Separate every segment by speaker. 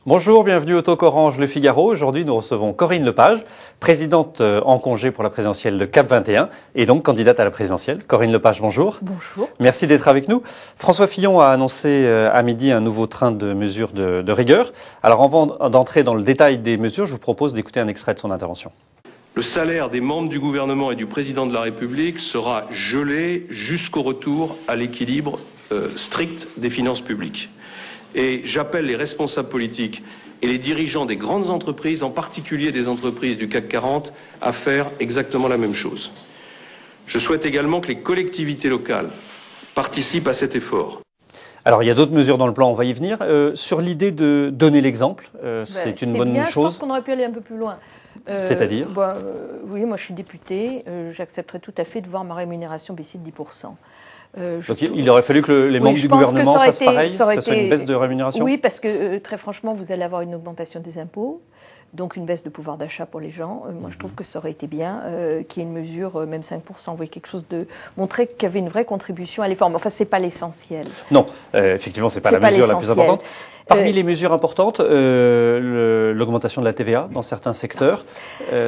Speaker 1: Bonjour, bienvenue au Talk Orange Le Figaro. Aujourd'hui, nous recevons Corinne Lepage, présidente en congé pour la présidentielle de CAP 21 et donc candidate à la présidentielle. Corinne Lepage, bonjour.
Speaker 2: Bonjour.
Speaker 1: Merci d'être avec nous. François Fillon a annoncé à midi un nouveau train de mesures de rigueur. Alors avant d'entrer dans le détail des mesures, je vous propose d'écouter un extrait de son intervention.
Speaker 3: Le salaire des membres du gouvernement et du président de la République sera gelé jusqu'au retour à l'équilibre strict des finances publiques. Et j'appelle les responsables politiques et les dirigeants des grandes entreprises, en particulier des entreprises du CAC 40, à faire exactement la même chose. Je souhaite également que les collectivités locales participent à cet effort.
Speaker 1: Alors, il y a d'autres mesures dans le plan, on va y venir. Sur l'idée de donner l'exemple, c'est une bonne chose.
Speaker 2: Je pense qu'on aurait pu aller un peu plus loin.
Speaker 1: C'est-à-dire
Speaker 2: oui, moi je suis députée, j'accepterais tout à fait de voir ma rémunération baisser de 10%.
Speaker 1: Donc il aurait fallu que les membres du gouvernement fassent pareil, que ça soit une baisse de rémunération?
Speaker 2: Oui, parce que très franchement, vous allez avoir une augmentation des impôts, donc une baisse de pouvoir d'achat pour les gens. Moi, je trouve que ça aurait été bien qu'il y ait une mesure, même 5%, vous voyez, quelque chose de montrer qu'il y avait une vraie contribution à l'effort. Mais enfin, c'est pas l'essentiel.
Speaker 1: Non, effectivement, c'est pas la mesure la plus importante. Parmi les mesures importantes, l'augmentation de la TVA dans certains secteurs,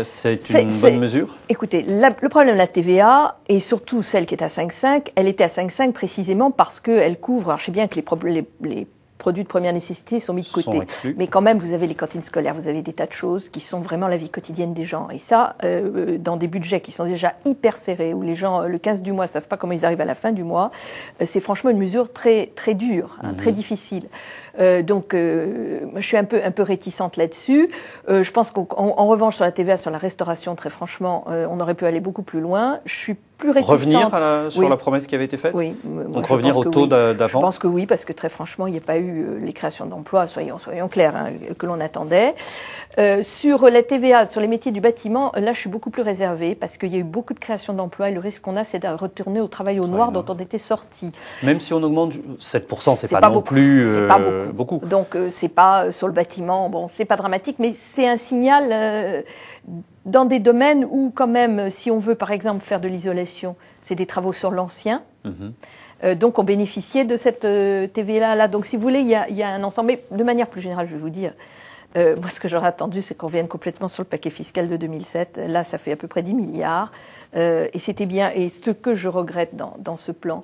Speaker 1: c'est une bonne mesure? Écoutez,
Speaker 2: le problème de la TVA, et surtout celle qui est à 5,5, elle était à 5,5 précisément parce qu'elle couvre, alors je sais bien que les produits de première nécessité sont mis de côté. Mais quand même, vous avez les cantines scolaires, vous avez des tas de choses qui sont vraiment la vie quotidienne des gens. Et ça, dans des budgets qui sont déjà hyper serrés, où les gens, le 15 du mois, ne savent pas comment ils arrivent à la fin du mois, c'est franchement une mesure très, très dure, très difficile. Donc, je suis un peu réticente là-dessus. Je pense qu'en revanche, sur la TVA, sur la restauration, très franchement, on aurait pu aller beaucoup plus loin. Je suis plus réticente.
Speaker 1: Revenir sur la promesse qui avait été faite?
Speaker 2: Oui.
Speaker 1: Donc revenir au taux d'avant?
Speaker 2: Je pense que oui, parce que très franchement, il n'y a pas eu les créations d'emplois, soyons clairs, que l'on attendait. Sur la TVA, sur les métiers du bâtiment, là, je suis beaucoup plus réservée, parce qu'il y a eu beaucoup de créations d'emplois, et le risque qu'on a, c'est de retourner au travail au noir dont on était sorti.
Speaker 1: Même si on augmente 7%, c'est pas non plus beaucoup.
Speaker 2: Donc, c'est pas sur le bâtiment, bon, c'est pas dramatique, mais c'est un signal dans des domaines où, quand même, si on veut, par exemple, faire de l'isolation, c'est des travaux sur l'ancien. Donc, on bénéficiait de cette TVA-là. Donc, si vous voulez, il y a un ensemble. Mais de manière plus générale, je vais vous dire, moi, ce que j'aurais attendu, c'est qu'on revienne complètement sur le paquet fiscal de 2007. Là, ça fait à peu près 10 milliards. Et c'était bien. Et ce que je regrette dans ce plan,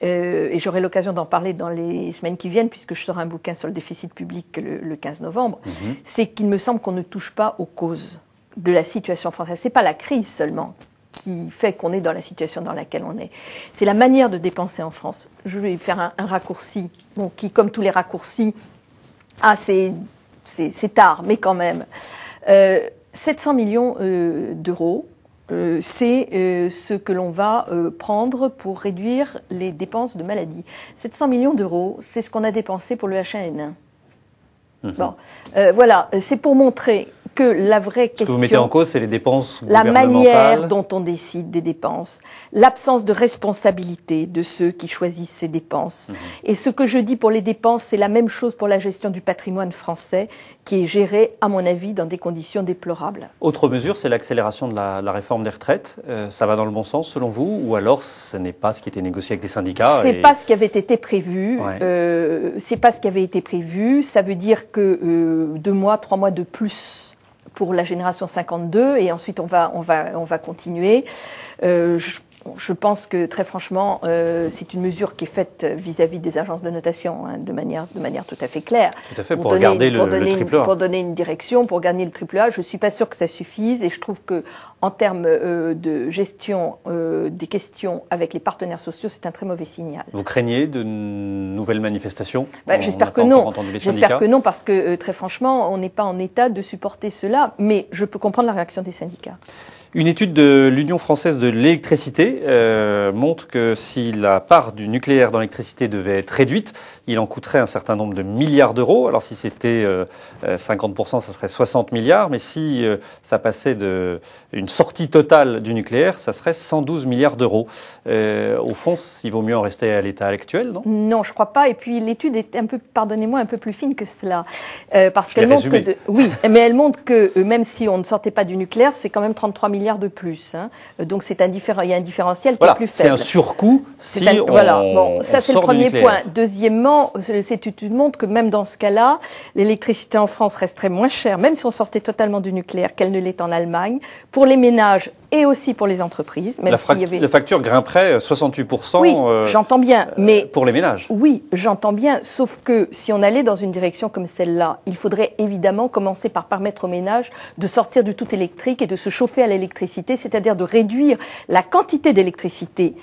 Speaker 2: et j'aurai l'occasion d'en parler dans les semaines qui viennent, puisque je sors un bouquin sur le déficit public le 15 novembre, c'est qu'il me semble qu'on ne touche pas aux causes de la situation française. C'est pas la crise seulement qui fait qu'on est dans la situation dans laquelle on est. C'est la manière de dépenser en France. Je vais faire un raccourci, qui, comme tous les raccourcis, c'est tard, mais quand même. 700 millions d'euros, c'est ce que l'on va prendre pour réduire les dépenses de maladie. 700 millions d'euros, c'est ce qu'on a dépensé pour le H1N1. Bon, voilà, c'est pour montrer que la vraie question... Ce que
Speaker 1: vous mettez en cause, c'est les dépenses
Speaker 2: la
Speaker 1: gouvernementales.
Speaker 2: manière dont on décide des dépenses, l'absence de responsabilité de ceux qui choisissent ces dépenses. Et ce que je dis pour les dépenses, c'est la même chose pour la gestion du patrimoine français, qui est géré, à mon avis, dans des conditions déplorables.
Speaker 1: Autre mesure, c'est l'accélération de la réforme des retraites. Ça va dans le bon sens, selon vous, ou alors ce n'est pas ce qui était négocié avec les syndicats?
Speaker 2: C'est pas ce qui avait été prévu. C'est pas ce qui avait été prévu. Ça veut dire que 2 mois, 3 mois de plus pour la génération 52, et ensuite on va continuer. Je pense que, très franchement, c'est une mesure qui est faite vis-à-vis des agences de notation, de manière tout à fait claire.
Speaker 1: Tout à fait, pour garder le triple A.
Speaker 2: Pour donner une direction, pour gagner le triple A. Je ne suis pas sûre que ça suffise, et je trouve que, en termes de gestion des questions avec les partenaires sociaux, c'est un très mauvais signal.
Speaker 1: Vous craignez de nouvelles manifestations?
Speaker 2: J'espère que non. J'espère que non, parce que, très franchement, on n'est pas en état de supporter cela, mais je peux comprendre la réaction des syndicats.
Speaker 1: Une étude de l'Union française de l'électricité montre que si la part du nucléaire dans l'électricité devait être réduite, il en coûterait un certain nombre de milliards d'euros. Alors si c'était 50%, ça serait 60 milliards, mais si ça passait une sortie totale du nucléaire, ça serait 112 milliards d'euros. Au fond, il vaut mieux en rester à l'état actuel, non?
Speaker 2: Non, je crois pas. Et puis l'étude est un peu plus fine que cela, parce qu'elle montre que oui, mais elle montre que même si on ne sortait pas du nucléaire, c'est quand même 33 milliards milliards de plus. Hein. Donc il y a un différentiel qui est plus faible.
Speaker 1: C'est un surcoût si on
Speaker 2: Bon, ça c'est le premier point. Deuxièmement, cette étude montre que même dans ce cas-là, l'électricité en France resterait moins chère, même si on sortait totalement du nucléaire, qu'elle ne l'est en Allemagne, pour les ménages et aussi pour les entreprises. Même
Speaker 1: la facture grimperait 68%.
Speaker 2: Oui, j'entends bien, mais
Speaker 1: pour les ménages.
Speaker 2: Oui, j'entends bien, sauf que si on allait dans une direction comme celle-là, il faudrait évidemment commencer par permettre aux ménages de sortir du tout électrique et de se chauffer à l'électricité, c'est-à-dire de réduire la quantité d'électricité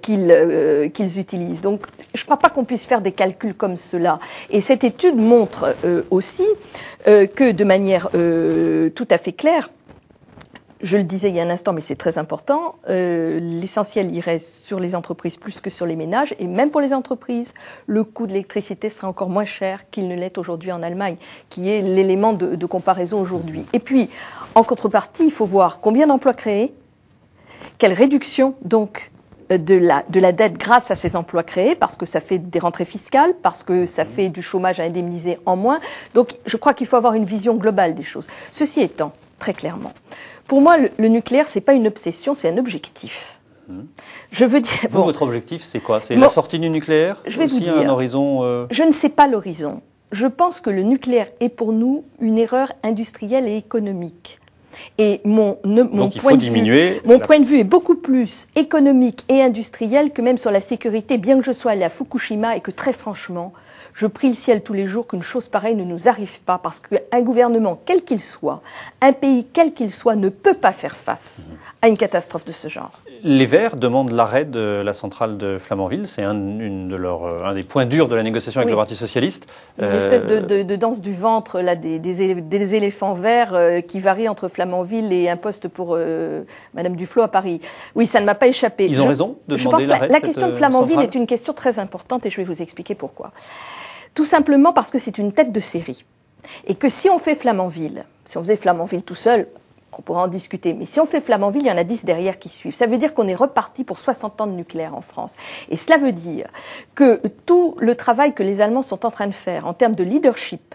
Speaker 2: qu'ils utilisent. Donc, je ne crois pas qu'on puisse faire des calculs comme cela. Et cette étude montre aussi que de manière tout à fait claire, je le disais il y a un instant, mais c'est très important, l'essentiel irait sur les entreprises plus que sur les ménages. Et même pour les entreprises, le coût de l'électricité sera encore moins cher qu'il ne l'est aujourd'hui en Allemagne, qui est l'élément de comparaison aujourd'hui. Et puis, en contrepartie, il faut voir combien d'emplois créés, quelle réduction donc de la dette grâce à ces emplois créés, parce que ça fait des rentrées fiscales, parce que ça fait du chômage à indemniser en moins. Donc, je crois qu'il faut avoir une vision globale des choses. Ceci étant, très clairement, pour moi, le nucléaire, c'est pas une obsession, c'est un objectif. Je veux dire.
Speaker 1: Vous, votre objectif, c'est quoi? C'est la sortie du nucléaire?
Speaker 2: Je vais vous dire.
Speaker 1: Un horizon.
Speaker 2: Je ne sais pas l'horizon. Je pense que le nucléaire est pour nous une erreur industrielle et économique. Et mon point de vue est beaucoup plus économique et industriel que même sur la sécurité, bien que je sois allée à Fukushima et que très franchement, je prie le ciel tous les jours qu'une chose pareille ne nous arrive pas, parce qu'un gouvernement, quel qu'il soit, un pays quel qu'il soit, ne peut pas faire face à une catastrophe de ce genre.
Speaker 1: Les Verts demandent l'arrêt de la centrale de Flamanville. C'est un des points durs de la négociation avec le Parti socialiste.
Speaker 2: Une espèce de danse du ventre là, des éléphants verts qui varient entre Flamanville et un poste pour Madame Duflot à Paris. Oui, ça ne m'a pas échappé.
Speaker 1: Ils ont raison de demander l'arrêt de
Speaker 2: la question de Flamanville
Speaker 1: centrale.
Speaker 2: est une question très importante et je vais vous expliquer pourquoi. Tout simplement parce que c'est une tête de série. Et que si on fait Flamanville, si on faisait Flamanville tout seul, on pourra en discuter. Mais si on fait Flamanville, il y en a 10 derrière qui suivent. Ça veut dire qu'on est reparti pour 60 ans de nucléaire en France. Et cela veut dire que tout le travail que les Allemands sont en train de faire en termes de leadership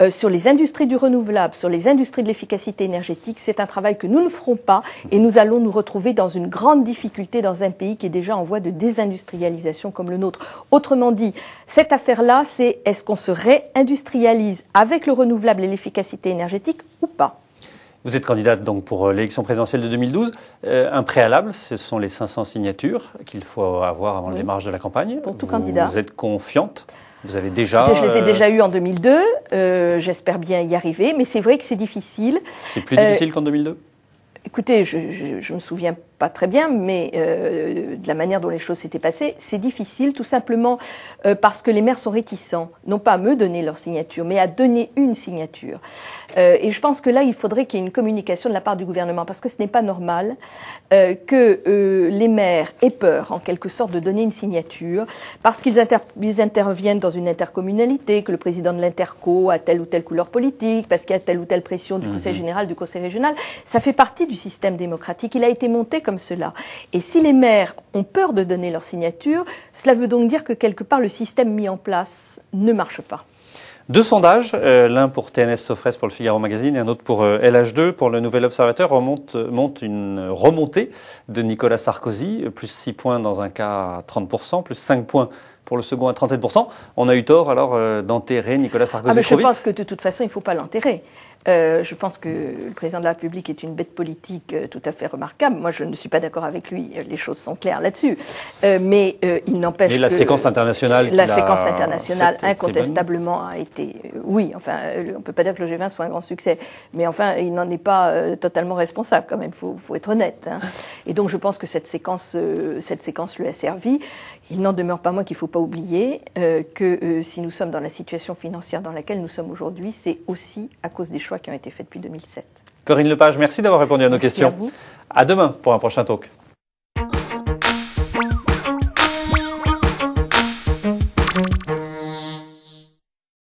Speaker 2: sur les industries du renouvelable, sur les industries de l'efficacité énergétique, c'est un travail que nous ne ferons pas et nous allons nous retrouver dans une grande difficulté dans un pays qui est déjà en voie de désindustrialisation comme le nôtre. Autrement dit, cette affaire-là, c'est est-ce qu'on se réindustrialise avec le renouvelable et l'efficacité énergétique ou pas ?
Speaker 1: Vous êtes candidate donc pour l'élection présidentielle de 2012. Un préalable, ce sont les 500 signatures qu'il faut avoir avant le démarrage de la campagne.
Speaker 2: Pour tout candidat.
Speaker 1: Vous êtes confiante? Vous avez déjà...
Speaker 2: Je les ai déjà eus en 2002. J'espère bien y arriver. Mais c'est vrai que c'est difficile.
Speaker 1: C'est plus difficile qu'en 2002?
Speaker 2: Écoutez, je me souviens pas très bien, mais de la manière dont les choses s'étaient passées, c'est difficile tout simplement parce que les maires sont réticents, non pas à me donner leur signature, mais à donner une signature. Et je pense que là, il faudrait qu'il y ait une communication de la part du gouvernement, parce que ce n'est pas normal que les maires aient peur, en quelque sorte, de donner une signature, parce qu'ils interviennent dans une intercommunalité, que le président de l'interco a telle ou telle couleur politique, parce qu'il y a telle ou telle pression du conseil général, du conseil régional. Ça fait partie du système démocratique. Il a été monté comme cela. Et si les maires ont peur de donner leur signature, cela veut donc dire que quelque part le système mis en place ne marche pas.
Speaker 1: Deux sondages, l'un pour TNS Sofres pour le Figaro Magazine et un autre pour LH2 pour le Nouvel Observateur, montrent une remontée de Nicolas Sarkozy, plus 6 points dans un cas à 30%, plus 5 points pour le second à 37%. On a eu tort alors d'enterrer Nicolas Sarkozy trop vite.
Speaker 2: Je pense que de toute façon, il ne faut pas l'enterrer. Je pense que le président de la République est une bête politique tout à fait remarquable. Moi, je ne suis pas d'accord avec lui. Les choses sont claires là-dessus. Mais il n'empêche que...
Speaker 1: la séquence internationale...
Speaker 2: La séquence internationale, incontestablement, a été... oui, enfin, on ne peut pas dire que le G20 soit un grand succès. Mais enfin, il n'en est pas totalement responsable, quand même. Il faut être honnête. Hein. Et donc, je pense que cette séquence lui a servi. Il n'en demeure pas moins qu'il ne faut pas oublier que si nous sommes dans la situation financière dans laquelle nous sommes aujourd'hui, c'est aussi à cause des choix qui ont été faits depuis 2007.
Speaker 1: Corinne Lepage, merci d'avoir répondu à nos questions.
Speaker 2: Merci à vous.
Speaker 1: À demain pour un prochain talk.